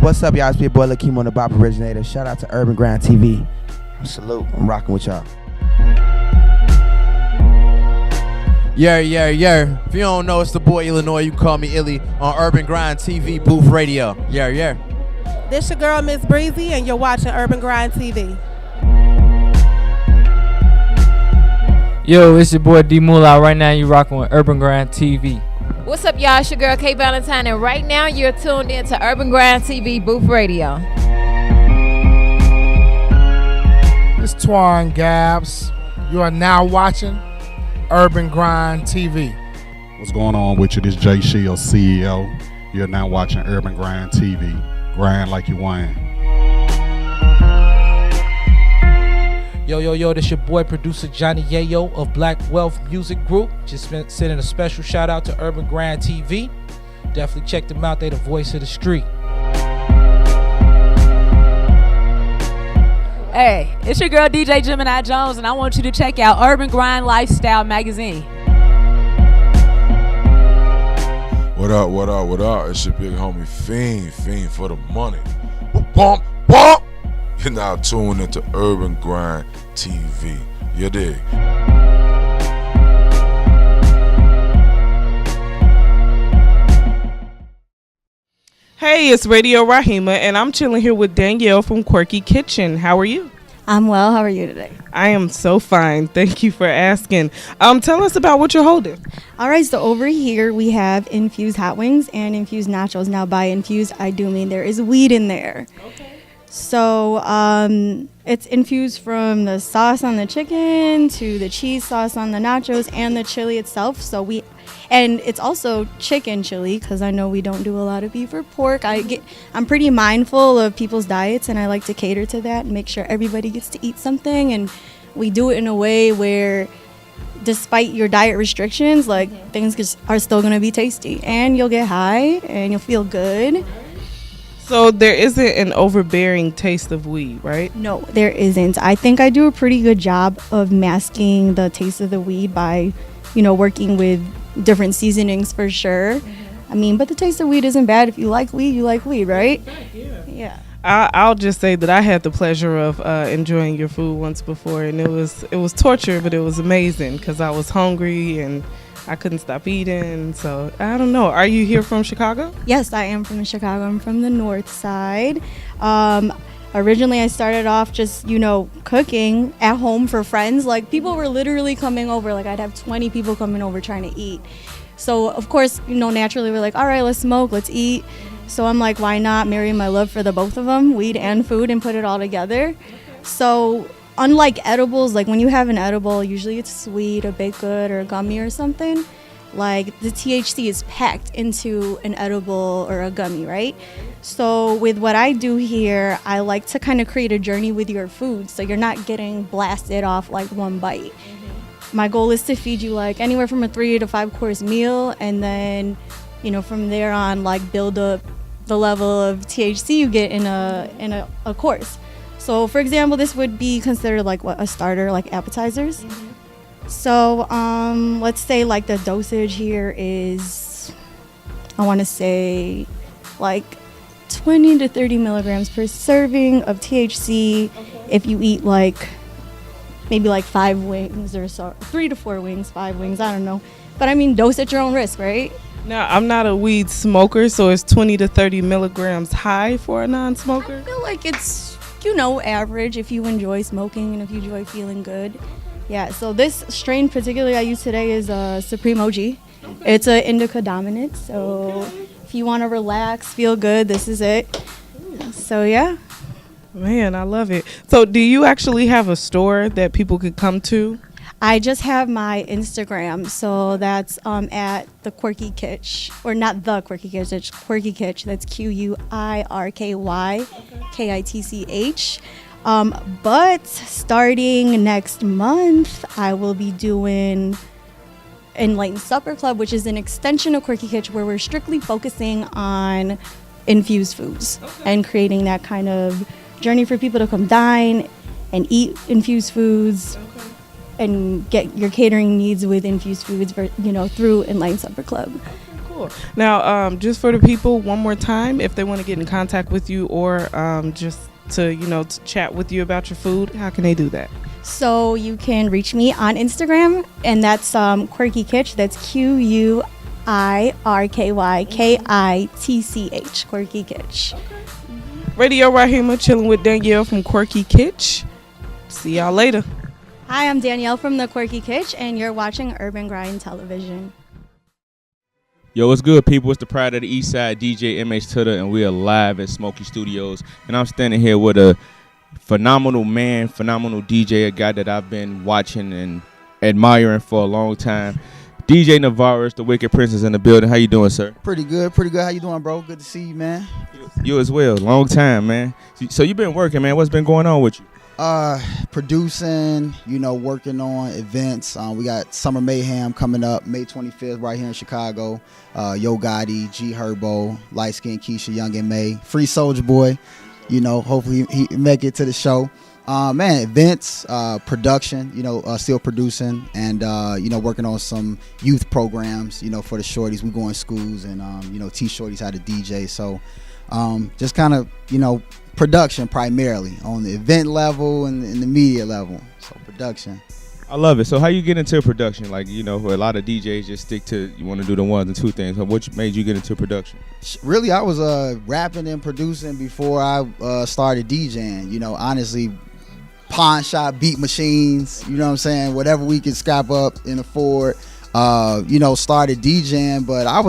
What's up, y'all? It's your boy Lakeem on the Bop Originator. Shout out to Urban Grind TV. Salute. I'm rocking with y'all. Yeah. If you don't know, it's the boy Illinois. You can call me Illy on Urban Grind TV Booth Radio. Yeah. This your girl, Miss Breezy, and you're watching Urban Grind TV. Yo, it's your boy D Moolah. Right now, you rocking with Urban Grind TV. What's up, y'all? It's your girl K Valentine, and right now you're tuned in to Urban Grind TV Booth Radio. It's Twan Gabs. You are now watching Urban Grind TV. What's going on with you? This Jay Shield, CEO. You're now watching Urban Grind TV. Grind like you want. Yo, this your boy producer Johnny Yayo of Black Wealth Music Group. Just sending a special shout out to Urban Grind TV. Definitely check them out. They the voice of the street. Hey, it's your girl DJ Gemini Jones, and I want you to check out Urban Grind Lifestyle Magazine. What up? It's your big homie Fiend for the money. Bump. You're now tuned into Urban Grind TV. You dig? Hey, it's Radio Rahima, and I'm chilling here with Danielle from Quirky Kitchen. How are you? I'm well. How are you today? I am so fine. Thank you for asking. Tell us about what you're holding. All right, so over here we have infused hot wings and infused nachos. Now, by infused, I do mean there is weed in there. Okay. So it's infused from the sauce on the chicken to the cheese sauce on the nachos and the chili itself. And it's also chicken chili because I know we don't do a lot of beef or pork. I'm pretty mindful of people's diets, and I like to cater to that and make sure everybody gets to eat something. And we do it in a way where, despite your diet restrictions, things are still going to be tasty, and you'll get high and you'll feel good. So there isn't an overbearing taste of weed, right? No, there isn't. I think I do a pretty good job of masking the taste of the weed by, working with different seasonings for sure. Mm-hmm. But the taste of weed isn't bad. If you like weed, right? Yeah. I'll just say that I had the pleasure of enjoying your food once before, and it was torture, but it was amazing because I was hungry and I couldn't stop eating. So I don't know. Are you here from Chicago? Yes, I am from Chicago. I'm from the north side. Originally, I started off just, cooking at home for friends. People were literally coming over. I'd have 20 people coming over trying to eat. So, of course, naturally, we're like, all right, let's smoke, let's eat. So I'm like, why not marry my love for the both of them, weed and food, and put it all together? So unlike edibles, when you have an edible, usually it's sweet, a baked good, or a gummy or something. The THC is packed into an edible or a gummy, right? So with what I do here, I like to kind of create a journey with your food, so you're not getting blasted off one bite. Mm-hmm. My goal is to feed you anywhere from a 3 to 5 course meal, and then from there on build up the level of THC you get in a course. So for example, this would be considered a starter, appetizers. Mm-hmm. So let's say the dosage here is, I want to say 20 to 30 milligrams per serving of THC. Okay. If you eat maybe 5 wings or so, 3 to 4 wings, 5 wings, I don't know. But dose at your own risk, right? Now, I'm not a weed smoker, so it's 20 to 30 milligrams high for a non-smoker? I feel like it's, average if you enjoy smoking and if you enjoy feeling good. Yeah, so this strain particularly I use today is Supreme OG. Okay. It's an indica dominant, so if you want to relax, feel good, this is it. So, yeah. Man, I love it. So do you actually have a store that people could come to? I just have my Instagram, so that's at the Quirky Kitch, or not the Quirky Kitch, it's Quirky Kitch. That's QUIRKYKITCH. But starting next month, I will be doing Enlightened Supper Club, which is an extension of Quirky Kitch, where we're strictly focusing on infused foods and creating that kind of journey for people to come dine and eat infused foods. And get your catering needs with infused foods, through Enlightened Supper Club. Cool. Cool. Now, just for the people, one more time, if they want to get in contact with you or just to, to chat with you about your food, how can they do that? So you can reach me on Instagram, and that's Quirky Kitch. That's QUIRKYKITCH. Quirky Kitch. Radio Rahima, chilling with Danielle from Quirky Kitch. See y'all later. Hi, I'm Danielle from the Quirky Kitch, and you're watching Urban Grind Television. Yo, what's good, people? It's the pride of the East Side, DJ MH Tutter, and we are live at Smoky Studios. And I'm standing here with a phenomenal man, phenomenal DJ, a guy that I've been watching and admiring for a long time. DJ Navarris, the Wicked Prince, is in the building. How you doing, sir? Pretty good, pretty good. How you doing, bro? Good to see you, man. You as well. Long time, man. So you've been working, man. What's been going on with you? Producing, working on events. We got Summer Mayhem coming up May 25th right here in Chicago. Yo Gotti, G Herbo, Light Skin Keisha, Young and May, Free Soulja Boy. Hopefully he make it to the show. Man, events, production, still producing and, working on some youth programs, for the shorties. We go in schools and, teach shorties how to DJ. So just kind of, production primarily on the event level and the media level. So production. I love it. So how you get into production? Like, a lot of DJs just stick to, you want to do the one and two things. So what made you get into production? Really, I was rapping and producing before I started DJing. Honestly, pawn shop beat machines, whatever we could scrap up and afford, started DJing. But I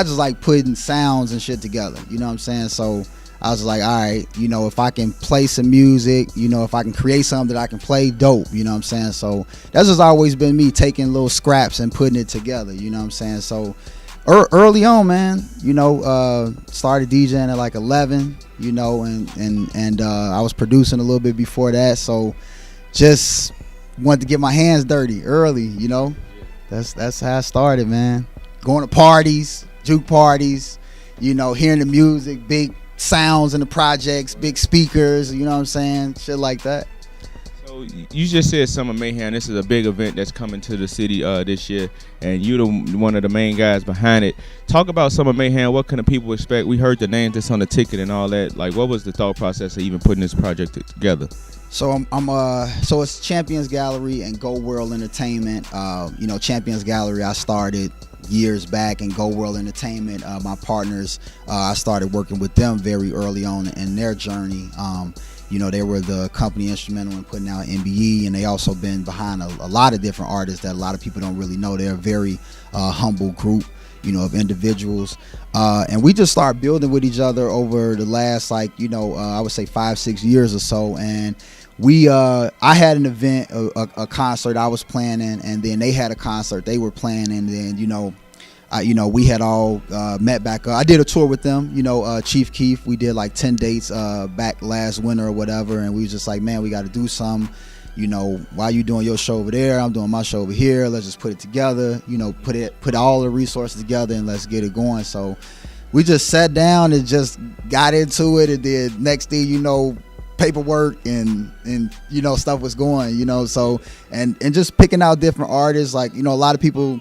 just like putting sounds and shit together, so I was like, all right, if I can play some music, if I can create something that I can play, dope, so that's just always been me, taking little scraps and putting it together, so early on, man, started DJing at like 11, and I was producing a little bit before that, so just wanted to get my hands dirty early, that's how I started, man. Going to parties, juke parties, hearing the music, big sounds in the projects, big speakers, shit like that. So you just said Summer Mayhem. This is a big event that's coming to the city this year, and you're one of the main guys behind it. Talk about Summer Mayhem. What can the people expect? We heard the name that's on the ticket and all that. Like, what was the thought process of even putting this project together? So so it's Champions Gallery and Go World Entertainment. Champions Gallery I started years back, and Go World Entertainment, my partners, I started working with them very early on in their journey. They were the company instrumental in putting out NBE, and they also been behind a lot of different artists that a lot of people don't really know. They're a very humble group, of individuals, and we just started building with each other over the last, I would say 5-6 years or so. And I had an event, a concert I was planning, and then they had a concert they were planning, and then we had all met back up. I did a tour with them, Chief Keef. We did like 10 dates back last winter or whatever, and we was just like, man, we got to do something. While you doing your show over there, I'm doing my show over here. Let's just put it together. Put all the resources together and let's get it going. So we just sat down and just got into it, and then next thing paperwork and stuff was going, so and just picking out different artists, like a lot of people,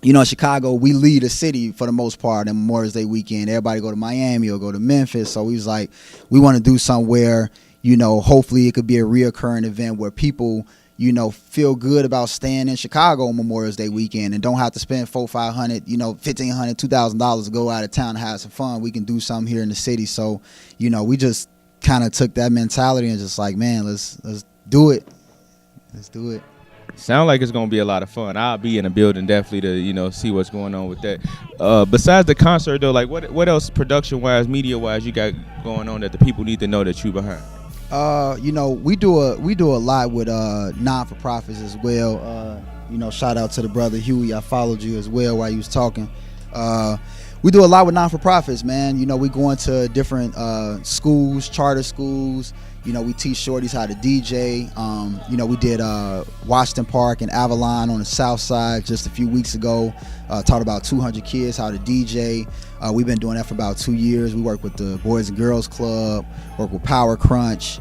in Chicago, we lead a city for the most part on Memorial Day weekend. Everybody go to Miami or go to Memphis, so we was like, we want to do somewhere, hopefully it could be a reoccurring event where people feel good about staying in Chicago on Memorial Day weekend and don't have to spend $400, $500, $1,500, $2,000 to go out of town and have some fun. We can do something here in the city. So we just kind of took that mentality and just like, man, let's do it. Let's do it. Sound like it's gonna be a lot of fun. I'll be in the building definitely to see what's going on with that. Besides the concert though, like what else production wise, media wise, you got going on that the people need to know that you behind? We do a lot with non-for-profits as well. Shout out to the brother Huey. I followed you as well while you was talking. We do a lot with non-for-profits, man. We go into different schools, charter schools. We teach shorties how to DJ. We did Washington Park and Avalon on the south side just a few weeks ago. Taught about 200 kids how to DJ. We've been doing that for about 2 years. We work with the Boys and Girls Club, work with Power Crunch.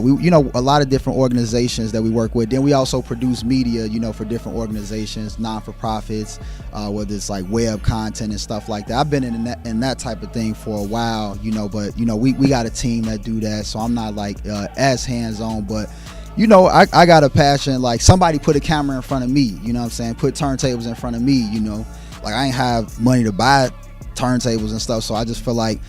we, you know, a lot of different organizations that we work with. Then we also produce media, you know, for different organizations, non-for-profits, whether it's like web content and stuff like that. I've been in that type of thing for a while, you know, but you know, we got a team that do that, so I'm not like as hands-on, but you know, I got a passion. Like, somebody put a camera in front of me, you know what I'm saying, put turntables in front of me, you know, like I ain't have money to buy turntables and stuff, so I just feel like,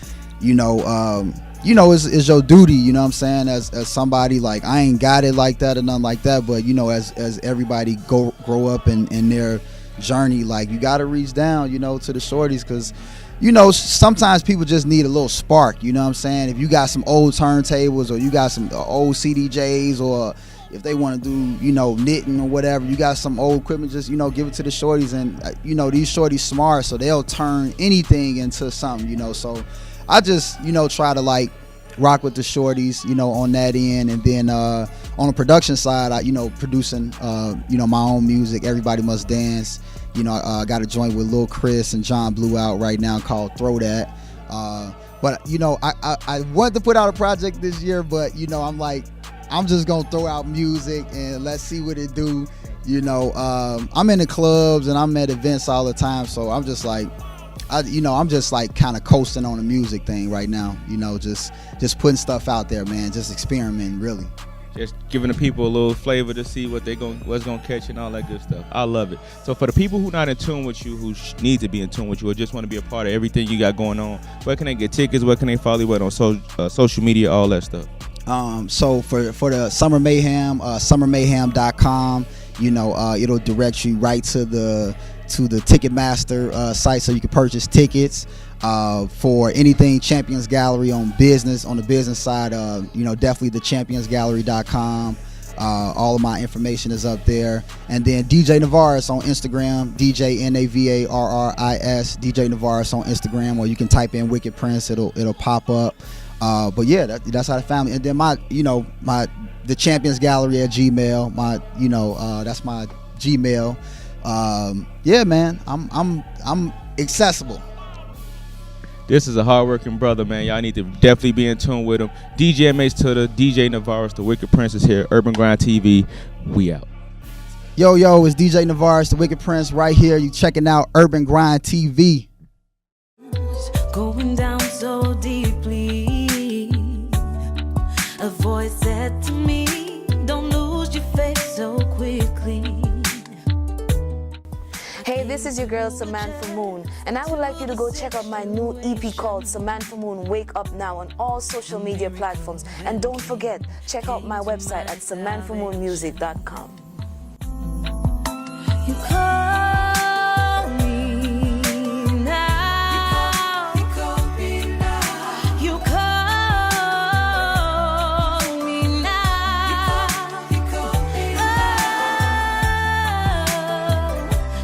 you know, it's your duty, you know what I'm saying, as somebody. Like, I ain't got it like that or nothing like that, but you know, as everybody grow up in their journey, like, you gotta reach down, you know, to the shorties, because you know, sometimes people just need a little spark, you know what I'm saying. If you got some old turntables, or you got some old CDJs, or if they want to do, you know, knitting or whatever, you got some old equipment, just, you know, give it to the shorties. And you know, these shorties smart, so they'll turn anything into something, you know. So I just, you know, try to like rock with the shorties, you know, on that end. And then on the production side, I, you know, producing you know, my own music, Everybody Must Dance. You know, I got a joint with Lil Chris and John Blue out right now called Throw That. But you know, I wanted to put out a project this year, but you know, I'm like, I'm just gonna throw out music and let's see what it do. You know, I'm in the clubs and I'm at events all the time, so I'm just like, I'm just like kind of coasting on the music thing right now. You know, just putting stuff out there, man. Just experimenting, really. Just giving the people a little flavor to see what's gonna catch and all that good stuff. I love it. So for the people who not in tune with you, who need to be in tune with you, or just want to be a part of everything you got going on, where can they get tickets? Where can they follow you on social media, all that stuff? So for the Summer Mayhem, summermayhem.com. You know, it'll direct you right to the Ticketmaster site, so you can purchase tickets. For anything Champions Gallery on the business side, you know, definitely the championsgallery.com. All of my information is up there. And then DJ Navarris on Instagram, DJ Navarris, DJ Navarris on Instagram, or you can type in Wicked Prince, it'll pop up. But yeah, that's how the family. And then the Champions Gallery at Gmail, that's my Gmail. Yeah, man, I'm accessible. This is a hardworking brother, man. Y'all need to definitely be in tune with him. DJ MH to the DJ Navarris, the Wicked Prince is here. Urban Grind TV, we out. Yo, it's DJ Navarris, the Wicked Prince, right here. You checking out Urban Grind TV. Going down so deeply. A voice said to me, don't lose your faith so quickly. Hey, this is your girl Samantha Moon, and I would like you to go check out my new EP called Samantha Moon Wake Up Now on all social media platforms. And don't forget, check out my website at samanthamoonmusic.com. You call me now. You call me now. You call me now. You call me now.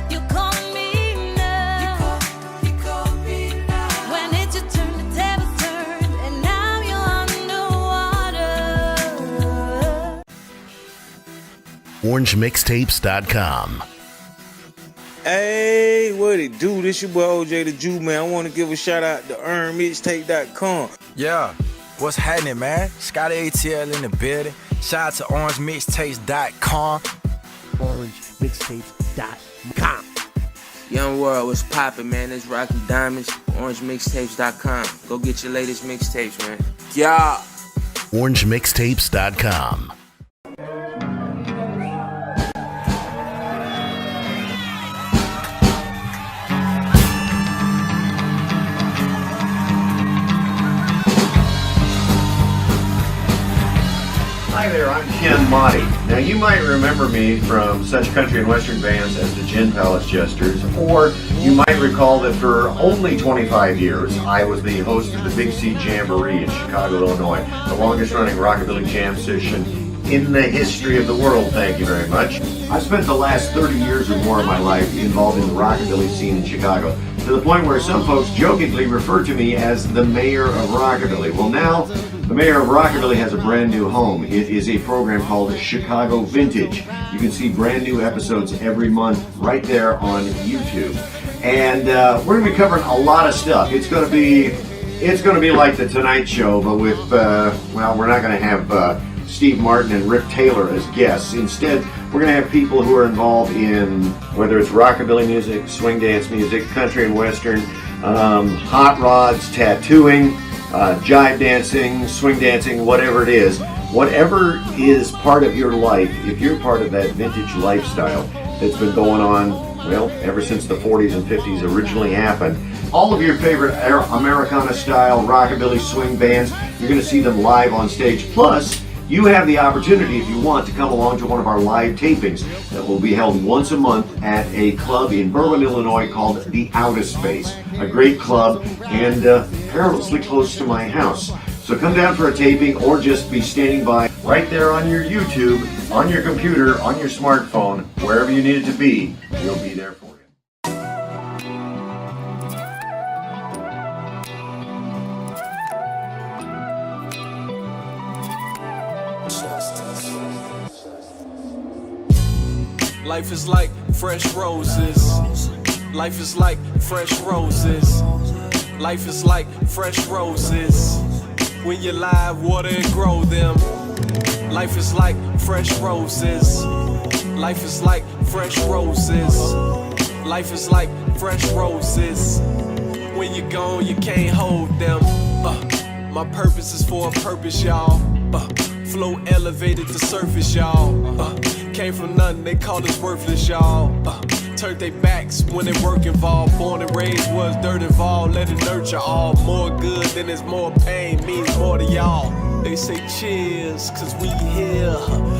You call me now. You call me now. When it's your turn, the tables turn, and now you're underwater. OrangeMixtapes.com. Hey, what it do? This your boy OJ the Jew, man. I want to give a shout out to EarnMixtape.com. Yeah, what's happening, man? Scotty ATL in the building. Shout out to OrangeMixtapes.com. OrangeMixtapes.com. Young World, what's poppin', man? It's Rocky Diamonds, OrangeMixtapes.com. Go get your latest mixtapes, man. Yeah. OrangeMixtapes.com. Hi there, I'm Ken Motti. Now you might remember me from such country and western bands as the Gin Palace Jesters, or you might recall that for only 25 years I was the host of the Big C Jamboree in Chicago, Illinois, the longest running rockabilly jam session in the history of the world, thank you very much. I've spent the last 30 years or more of my life involved in the rockabilly scene in Chicago, to the point where some folks jokingly refer to me as the mayor of rockabilly. Well, now the mayor of rockabilly has a brand new home. It is a program called Chicago Vintage. You can see brand new episodes every month right there on YouTube. And we're going to be covering a lot of stuff. It's going to be like the Tonight Show, but with, we're not going to have Steve Martin and Rick Taylor as guests. Instead, we're going to have people who are involved in whether it's rockabilly music, swing dance music, country and western, hot rods, tattooing, jive dancing, swing dancing, whatever it is. Whatever is part of your life, if you're part of that vintage lifestyle that's been going on, well, ever since the 40s and 50s originally happened, all of your favorite Americana-style rockabilly swing bands, you're going to see them live on stage. Plus, you have the opportunity, if you want, to come along to one of our live tapings that will be held once a month at a club in Berwyn, Illinois called the Outer Space. A great club and perilously close to my house. So come down for a taping or just be standing by right there on your YouTube, on your computer, on your smartphone, wherever you need it to be, we'll be there for you. Life is like fresh roses. Life is like fresh roses. Life is like fresh roses. When you live, water and grow them. Life is like fresh roses. Life is like fresh roses. Life is like fresh roses. When you're gone, you can't hold them. My purpose is for a purpose, y'all. Flow elevated to surface, y'all. Came from nothing, they called us worthless, y'all. Turned their backs when they work involved. Born and raised was dirt involved. Let it nurture all. More good than it's more pain. Means more to y'all. They say cheers, cause we here.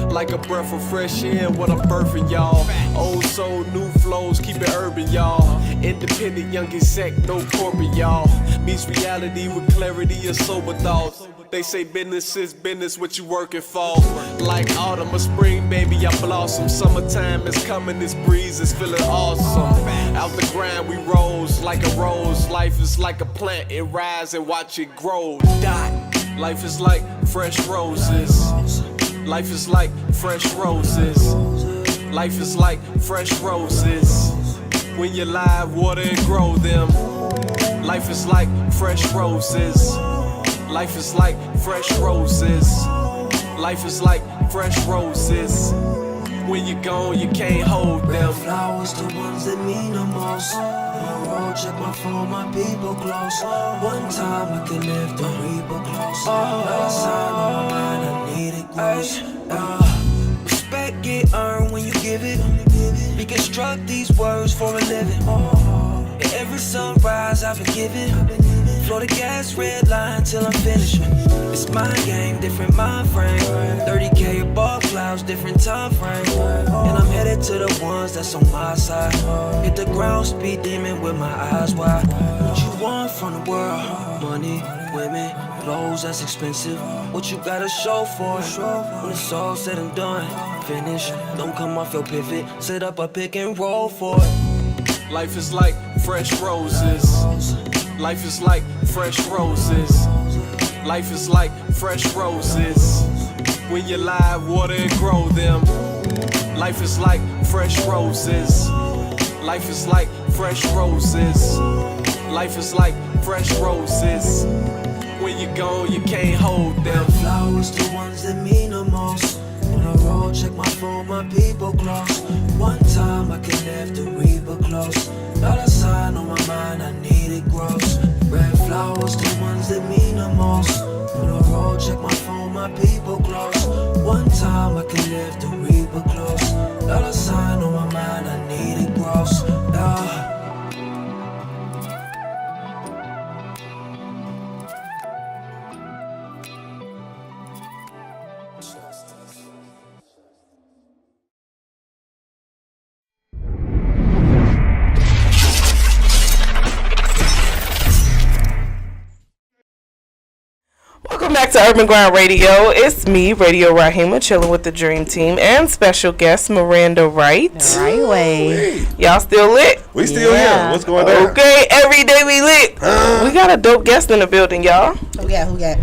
Like a breath of fresh air, what I'm birthing, y'all. Old soul, new flows, keep it urban, y'all. Independent, young exec, no corporate, y'all. Meets reality with clarity of sober thoughts. They say business is business, what you working for. Like autumn or spring, baby, I blossom. Summertime is coming, this breeze is feeling awesome. Out the ground we rose like a rose. Life is like a plant, it rise and watch it grow. Dot. Life is like fresh roses. Life is like fresh roses. Life is like fresh roses. When you live, water and grow them. Life is like fresh roses. Life is like fresh roses. Life is like fresh roses. When you're gone, you can't hold them. Flowers, the ones that mean the most. On the road, check my phone, my people close. One time I can live the reaper close. Another sign on my mind, I need it close. Respect get earned when you give it. Reconstruct these words for a living. Every sunrise I forgive it. Flow the gas, red line till I'm finished. It's my game, different mind frame. 30K above clouds, different time frame. And I'm headed to the ones that's on my side. Hit the ground, speed demon with my eyes wide. What you want from the world? Money, women, clothes that's expensive. What you gotta show for it? When it's all said and done, finish. Don't come off your pivot. Set up a pick and roll for it. Life is like fresh roses. Life is like fresh roses. Life is like fresh roses. When you live, water and grow them. Life is like fresh roses. Life is like fresh roses. Life is like fresh roses. When you're gone, you can't hold them. Flowers, the ones that mean the most. On the road, check my phone, my people close. One time I can live the reaper close. Not a sign on my mind, I need it gross. Red flowers, the ones that mean the most. On the road, check my phone, my people close. One time I can live the reaper close. Not a sign on my mind, I need it gross. Welcome back to Urban Grind Radio. It's me, Radio Rahima, chilling with the Dream Team and special guest Miranda Wright. Right way. Y'all still lit? We still here. What's going on? Okay, every day we lit. We got a dope guest in the building, y'all. Who got?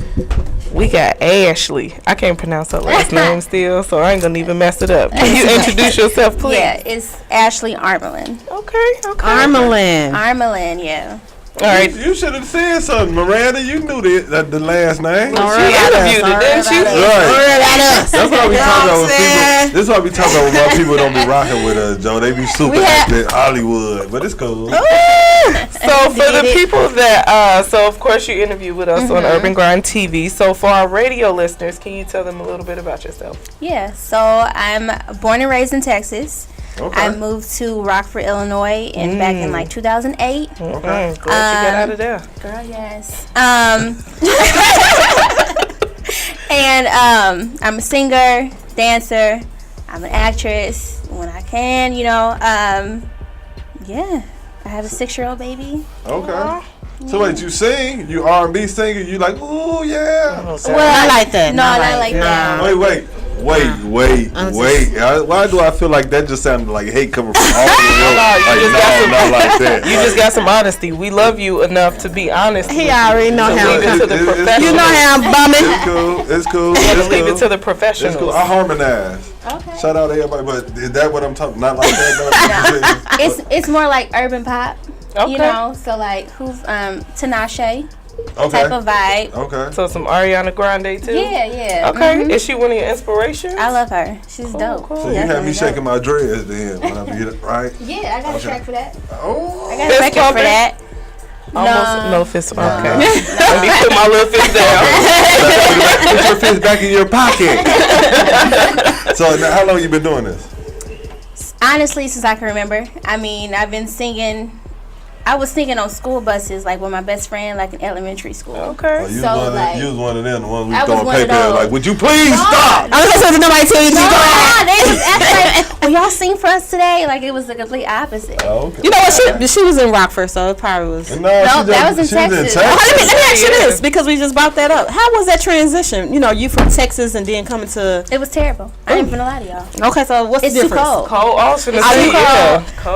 We got Ashleye. I can't pronounce her last name still, so I ain't gonna even mess it up. Can you introduce yourself, please? Yeah, it's Ashleye Armelin. Okay. Armelin, yeah. All right. You should have said something, Miranda. You knew the last name. She interviewed it, didn't she? Right. That's why we talk about when people. This is why we talk about when people don't be rocking with us, Joe. They be super active Hollywood, but it's cool. So for the people that, so of course you interviewed with us on Urban Grind TV. So for our radio listeners, can you tell them a little bit about yourself? Yeah, so I'm born and raised in Texas. Okay. I moved to Rockford, Illinois, back in like 2008. Okay, glad you got out of there. Girl, yes. And I'm a singer, dancer. I'm an actress when I can, you know. Yeah, I have a 6-year-old baby. Okay. So wait, you sing? You R&B singer? You like, ooh yeah? Well, I like that. No, not like that. Wait. Why do I feel like that just sounded like hate coming from all the way? Not like that. You just got some honesty. We love you enough to be honest. He already know how leave it to the professionals. You know how I'm bumming. It's cool. Leave it to the professionals. It's cool. I harmonize. Okay. Shout out to everybody, but is that what I'm talking? Not like that. It's more like urban pop. Okay. You know, so like who's Tinashe Okay. type of vibe. Okay. So some Ariana Grande too? Yeah. Okay. Is she one of your inspirations? I love her. She's dope. So you had me shaking my dreads then when I get it right. Yeah, I got a track for that. Oh. I got a record for that. Almost no fist. Okay. Let me put my little fist down. Put your fist back in your pocket. So now, how long you been doing this? Honestly, since I can remember. I mean, I've been singing. I was singing on school buses, like with my best friend, like in elementary school. Okay. You was one of them, the ones we I was throwing one of paper at, those. like, would you please stop? I was supposed to nobody tell you to No, go ahead. they was acting like, will y'all sing for us today? Like it was the complete opposite. Oh, okay. You know what? She was in Rockford, so it probably was. No, that was in Texas. Oh, let me ask you this, because we just brought that up. How was that transition? You know, you from Texas and then coming to. It was terrible. I ain't gonna lie to y'all. Okay, so what's It's the too difference? cold. Cold also. Cold.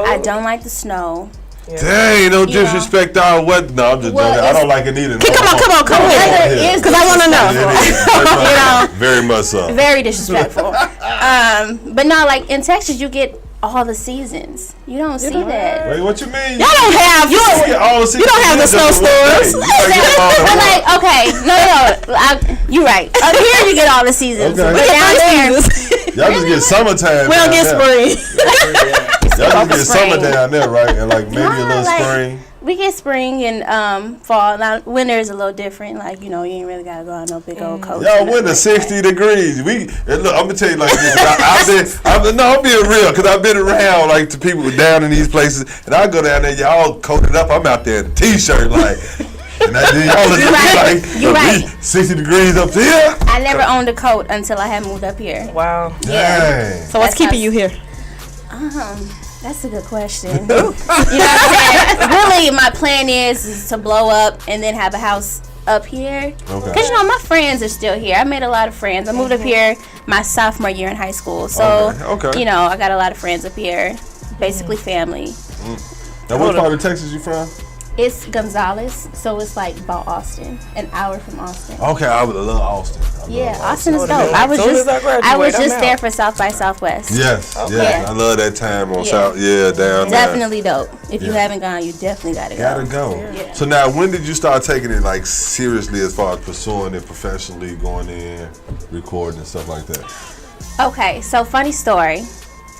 I don't like the snow. Dang, don't disrespect our weather. No, I'm just joking. I don't like it either. Come on with it. Because I want to know. You know, very much so. very disrespectful. But no, like in Texas, you get all the seasons. You don't see that. Wait, what you mean? Y'all don't have you don't have the snowstorms. But like, okay, no, you're right. Up here, you get all the seasons. Okay. But down there, Y'all just get summertime. We don't get spring. Y'all just get summer down there, right? And like maybe a little spring. we get spring and fall. Now winter is a little different. Like you ain't really gotta go on no big old coat. Yo, winter 60 degrees. And look, I'm gonna tell you like this. I'm being real because I've been around like to people down in these places, and I go down there, y'all coated up. I'm out there in a t-shirt like. And y'all look like 60 degrees up here. I never owned a coat until I had moved up here. Wow. Dang. So what's keeping you here? That's a good question. You know what I'm saying? Really, my plan is to blow up and then have a house up here. Okay. Because, my friends are still here. I made a lot of friends. I moved up here my sophomore year in high school. So, okay. I got a lot of friends up here. Basically family. Now, what part of Texas you from? It's Gonzales, so it's like about Austin, an hour from Austin. Okay, I would love Austin. Austin is dope. I was just there for South by Southwest. Yes, yes. I love that time on South. Yeah, down there. Definitely dope. If you haven't gone, you definitely gotta go. Gotta go. Yeah. So now, when did you start taking it like seriously as far as pursuing it professionally, going in, recording and stuff like that? Okay, so funny story.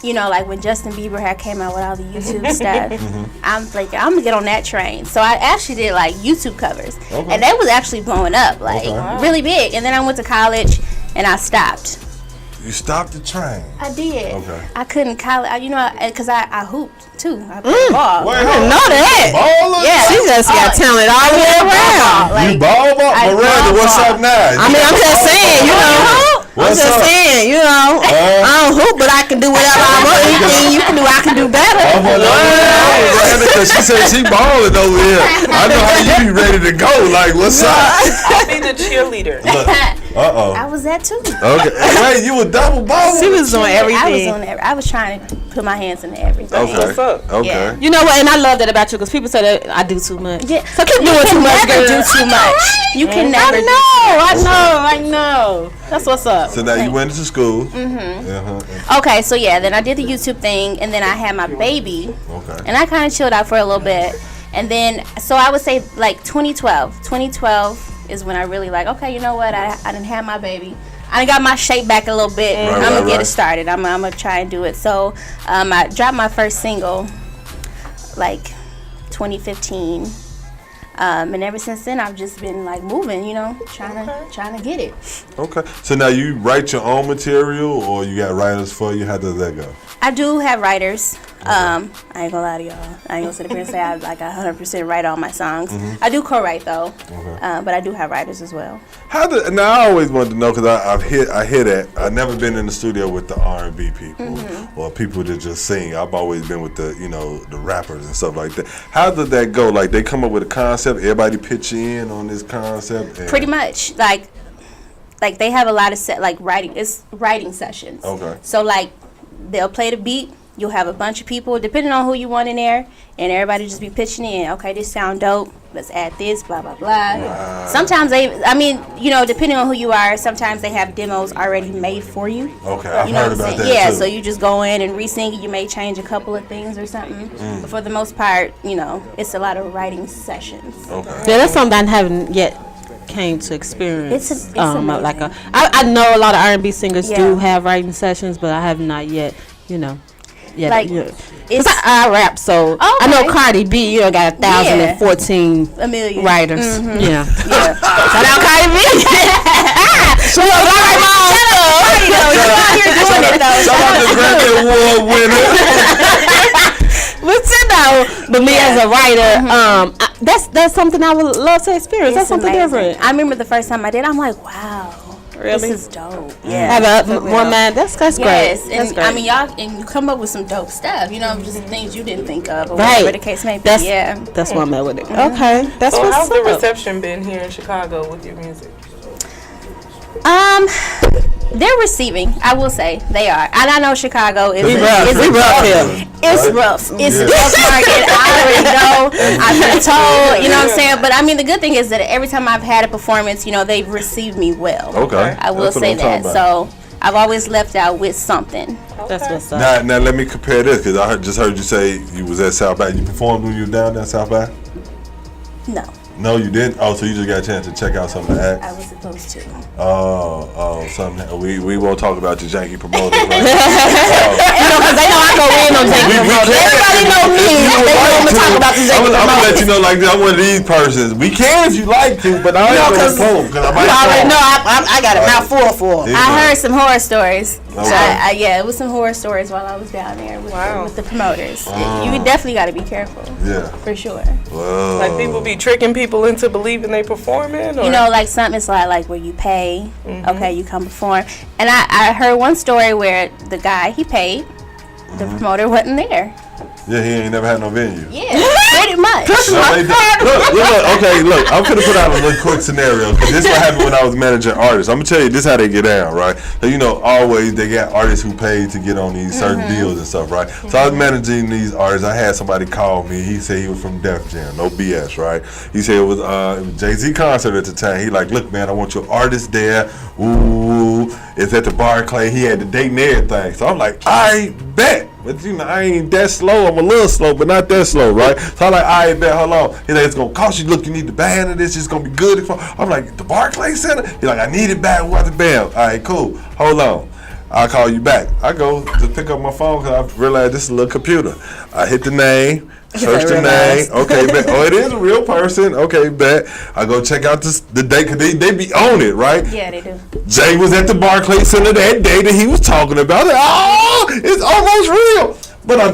Like when Justin Bieber had came out with all the YouTube stuff, I'm like, I'm gonna get on that train. So I actually did like YouTube covers, and that was actually blowing up, like really big. And then I went to college, and I stopped. You stopped the train? I did. Okay. I couldn't because I hooped too. I played ball. I didn't know that. Baller? Yeah, she just got talent all the way around. You ball? Miranda, what's up now? I mean, I'm just saying, I don't hoop, but I can do whatever I want. Anything you can do, I can do better. Miranda, because she said she balling over here. I know how you be ready to go. Like, what's up? I'll be the cheerleader. I was that too. Okay. Wait, you were double balling? She was doing everything. I was trying to put my hands into everything. Okay. What's up? Okay. Yeah. You know what? And I love that about you because people say that I do too much. Yeah. So keep doing too much, girl. Do too much. You can never. I know. That's what's up. So now you went to school. Okay, so then I did the YouTube thing, and then I had my baby. Okay. And I kind of chilled out for a little bit. And then, so I would say like 2012. 2012 is when I really like, okay, you know what? I didn't have my baby. I got my shape back a little bit. I'm going to get it started. I'm going to try and do it. So I dropped my first single like 2015. And ever since then, I've just been like moving, you know, trying to get it. Okay. So now you write your own material, or you got writers for you? How does that go? I do have writers. I ain't gonna lie to y'all. I ain't gonna sit up here and say I like 100% write all my songs. I do co-write though, but I do have writers as well. Now I always wanted to know, because I hear that. I've never been in the studio with the R&B people or people that just sing. I've always been with the the rappers and stuff like that. How did that go? Like, they come up with a concept, everybody pitch in on this concept. Pretty much, like they have a lot of writing sessions. Okay. So like they'll play the beat. You'll have a bunch of people, depending on who you want in there, and everybody just be pitching in. Okay, this sound dope. Let's add this, blah, blah, blah. Wow. Sometimes depending on who you are, sometimes they have demos already made for you. Okay, I've heard about that Yeah, too. so you just go in and re-sing it. You may change a couple of things or something. But for the most part, it's a lot of writing sessions. Okay. Yeah, that's something I haven't yet came to experience. It's I know a lot of R&B singers do have writing sessions, but I have not yet, Because I rap, so I know Cardi B, got 1,014 writers. Yeah. Shout out Cardi B. She was right, Mom. You're out here doing it, though. Shout out to Grammy Award winner. But me as a writer, that's something I would love to experience. That's something different. I remember the first time I did, I'm like, wow. Really? This is dope. Yeah. Have one man. That's great. Yes, and that's great. I mean, y'all, and you come up with some dope stuff. Just things you didn't think of, or right. whatever the case may be. That's why I'm at with it. Okay, that's what's how's up. the reception been here in Chicago with your music? They're receiving. I will say they are, and I know Chicago is rough here. It's rough. It's a rough market. I already know. I've been told. You know what I'm saying? But I mean, the good thing is that every time I've had a performance, they've received me well. Okay, I will say that. So I've always left out with something. That's what's up. Now let me compare this, because I just heard you say you was at South by. You performed when you were down there at South by? No. No, you didn't? Oh, so you just got a chance to check out some of the acts? I was supposed to. Oh, something. We won't talk about the janky promoters, right? Because they know I go in on janky promoters. Everybody know me. They know I'm going to talk about the janky promoters. I'm going to let you know, like, I'm one of these persons. We can if you like to, but I ain't going to post, because I might already know I got a mouth full for them. I heard some horror stories. Okay. It was some horror stories while I was down there with the promoters. You definitely got to be careful. Yeah. For sure. Whoa. Like, people be tricking people into believing they performing? Or? Like something's like where you pay, okay, you come perform. And I heard one story where the guy, he paid, the promoter wasn't there. Yeah, he ain't never had no venue. Yeah, pretty much. Look, I'm gonna put out a little quick scenario, because this is what happened when I was managing artists. I'm gonna tell you, this is how they get down, right? So, always they got artists who paid to get on these certain deals and stuff, right? So I was managing these artists. I had somebody call me. He said he was from Def Jam, no BS, right? He said it was Jay-Z concert at the time. He like, look, man, I want your artist there. Ooh, it's at the Barclay. He had the date and everything. So I'm like, I bet. But I ain't that slow. I'm a little slow, but not that slow, right? So I'm like, I bet, hold on. He's like, it's gonna cost you. Look, you need the band of this. It's gonna be good. I'm like, the Barclay Center? He's like, I need it back. What the band? All right, cool. Hold on. I'll call you back. I go to pick up my phone because I realized this is a little computer. I hit the name. Search the name. Okay, bet. Oh, it is a real person. Okay, bet. I go check out the date, because they be on it, right? Yeah, they do. Jay was at the Barclay Center that day that he was talking about. It's almost real. But I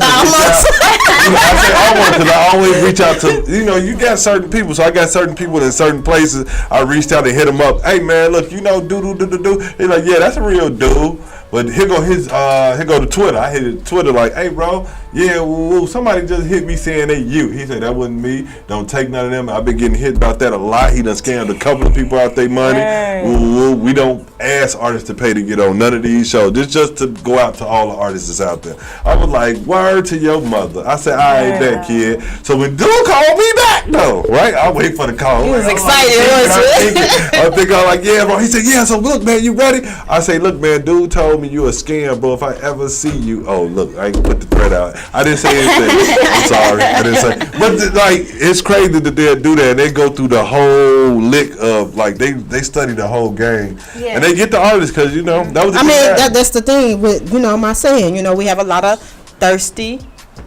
say almost, because I always reach out to, you got certain people. So I got certain people in certain places. I reached out and hit them up. Hey, man, look, do. He's like, yeah, that's a real dude. But here go to Twitter. I hit Twitter like, hey, bro, yeah, somebody just hit me saying they you. He said, that wasn't me. Don't take none of them. I've been getting hit about that a lot. He done scammed a couple of people out their money. Hey. We don't ask artists to pay to get on none of these shows. This just to go out to all the artists that's out there. I was like, word to your mother. I said, I ain't that kid. So when dude called me back, though, right? I'll wait for the call. He was excited. I'm thinking, yeah, bro. He said, yeah, so look, man, you ready? I say, look, man, dude told told me you a scam, bro. If I ever see you, oh look, I ain't put the thread out. I didn't say anything. I'm sorry, I didn't say. But like, it's crazy that they'll do that. And they go through the whole lick of like they study the whole game, and they get the artists because that was. That's the thing with my saying. We have a lot of thirsty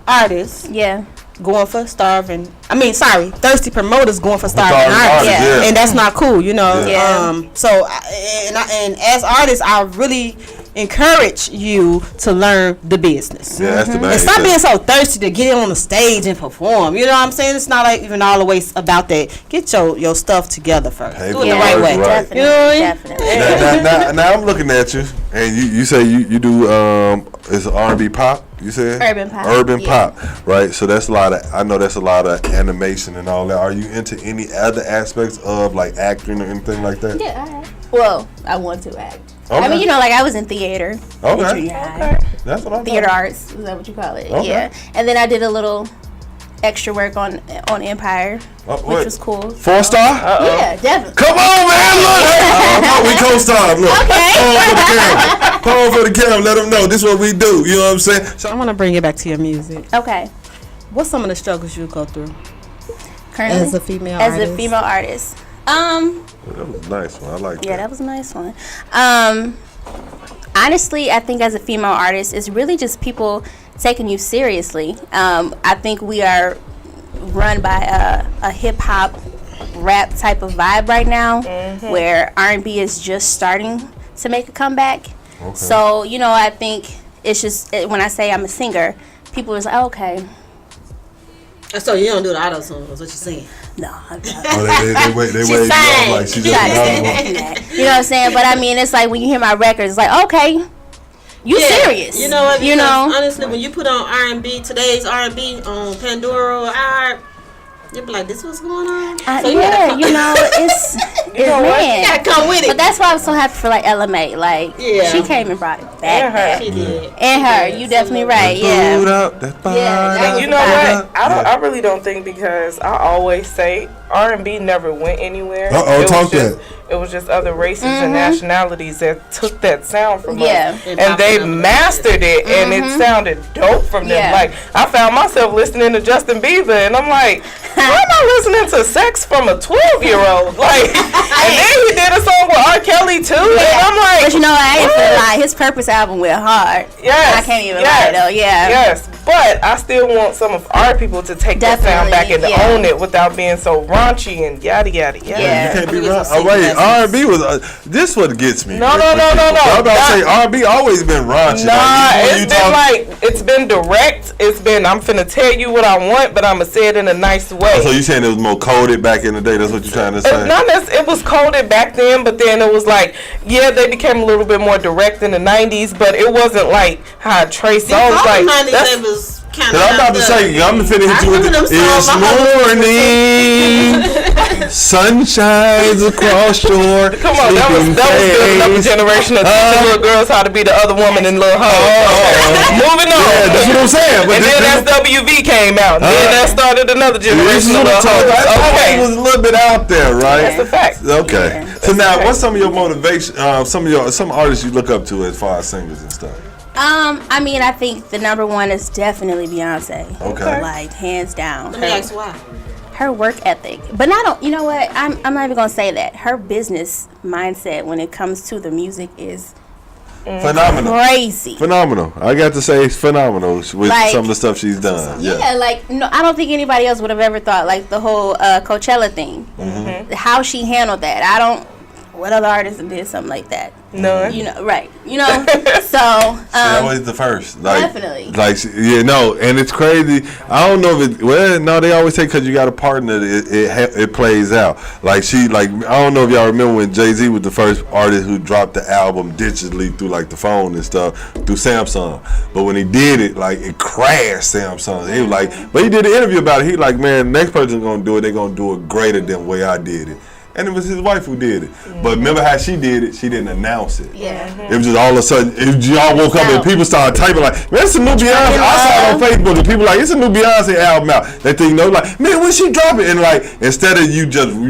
artists. Yeah. Going for starving. Thirsty promoters going for starving artists. Yeah. And that's not cool, Yeah. So, and as artists, I really encourage you to learn the business. Yeah, that's the main And stop thing. being so thirsty to get on the stage and perform. You know what I'm saying? It's not like even always about that. Get your stuff together first. Do it the right way. Definitely. You know what I mean? Now I'm looking at you, and you say you do it's R&B pop. You said urban pop, right? So that's I know that's a lot of animation and all that. Are you into any other aspects of like acting or anything like that? Yeah, I have. Well, I want to act. Okay. I mean, I was in theater. Okay. That's what I'm Theater arts, is that what you call it? Okay. Yeah. And then I did a little extra work on Empire, which was cool. 4-star? Yeah, definitely. Come on, man! Look, we co-star. Look, pause for the camera. Let them know this is what we do. You know what I'm saying? So I want to bring it back to your music. Okay. What's some of the struggles you go through? Currently, as a female artist? That was a nice one. I like that. Yeah, that was a nice one. Honestly, I think as a female artist, it's really just people taking you seriously. I think we are run by a hip hop rap type of vibe right now, where R&B is just starting to make a comeback. Okay. So I think it's just when I say I'm a singer, people is like, oh, okay. So you don't do the auto tune? Is what you're saying? No, I'm not. They wait you up like she just another one. You know what I'm saying? But I mean, it's like when you hear my records, it's like, okay, you serious? You know what? Because honestly, when you put on R&B, today's R&B on Pandora or Art, you'll be like, this what's going on? It's man. You gotta come with it. But that's why I'm so happy for like LMA. Like, she came and brought it back. She did. And her, you definitely right. Yeah. You know what? I really don't think, because I always say R&B never went anywhere. It was just other races and nationalities that took that sound from us. And they mastered it, and it sounded dope from them. Like, I found myself listening to Justin Bieber, and I'm like, why am I listening to sex from a 12-year-old? Like, and then he did a song with R. Kelly, too. And I'm like, but I ain't gonna lie, his Purpose album went hard. Yes. I can't even lie, though. Yeah. Yes. But I still want some of our people to take that sound back and own it without being so raunchy and yada, yada, yada. Yeah. You can't be wrong. Oh, wait. R&B was this what gets me. No. I'm about to say R&B always been raunchy. It's been direct. It's been, I'm finna tell you what I want, but I'm gonna say it in a nice way. Oh, so you saying it was more coded back in the day? That's what you're trying to say? It was coded back then, but then it was like, they became a little bit more direct in the 90s, but it wasn't like how Trey Songz like. Cause I'm about to say, I'm finna hit you with it's morning, sun shines across shore. Come on, that was another generation of teaching little girls how to be the other woman in little hoes. Moving on. Yeah, that's what I'm saying. But and then SWV came out. Then that started another generation of little hoes. Okay, it was a little bit out there, right? That's a fact. Okay. Yeah, so now, what's some of your motivation? Some artists you look up to as far as singers and stuff? I mean, I think the number one is definitely Beyonce. Okay. Like, hands down. Let me ask why. Her work ethic. But you know what? I'm not even going to say that. Her business mindset when it comes to the music is phenomenal. Crazy. Phenomenal. I got to say it's phenomenal with some of the stuff she's done. Yeah, I don't think anybody else would have ever thought, like, the whole Coachella thing. Mm-hmm. How she handled that. What other artists did something like that? No. Right. So that was the first. Definitely. And it's crazy. I don't know if they always say because you got a partner, it plays out. I don't know if y'all remember when Jay-Z was the first artist who dropped the album digitally through the phone and stuff through Samsung. But when he did it, it crashed Samsung. He was but he did an interview about it. He man, next person's gonna do it. They're gonna do it greater than the way I did it. and it was his wife who did it. But remember how she did it? She didn't announce it. Yeah. It was just all of a sudden, y'all woke up and people started typing like, man, it's a new Beyonce. I saw it on Facebook and people like, it's a new Beyonce album out. They think, like, man, when she drop it? And like, instead of you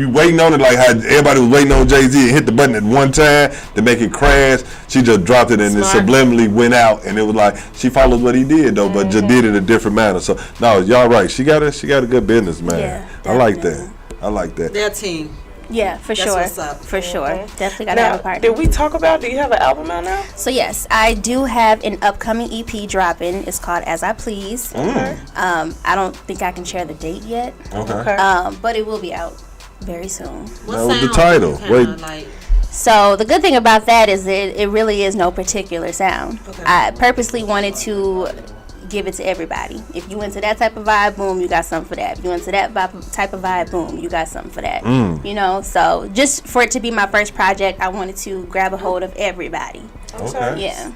waiting on it, like how everybody was waiting on Jay-Z and hit the button at one time to make it crash, she just dropped it and it subliminally went out. And it was like, she followed what he did though, but just did it in a different manner. So no, y'all right. She got a good business, man. Yeah, I like that. Their team. Yeah, for That's sure. what's up. For sure. Definitely got to have a partner. Did we talk about, do you have an album out now? So yes, I do have an upcoming EP dropping. It's called As I Please. I don't think I can share the date yet. Okay. But it will be out very soon. What was the title? So the good thing about that is that it really is no particular sound. Okay. I purposely wanted to give it to everybody. If you into that type of vibe, boom, you got something for that. If you into that type of vibe, boom, you got something for that. You know, so just for it to be my first project, I wanted to grab a hold of everybody. Okay. Yeah.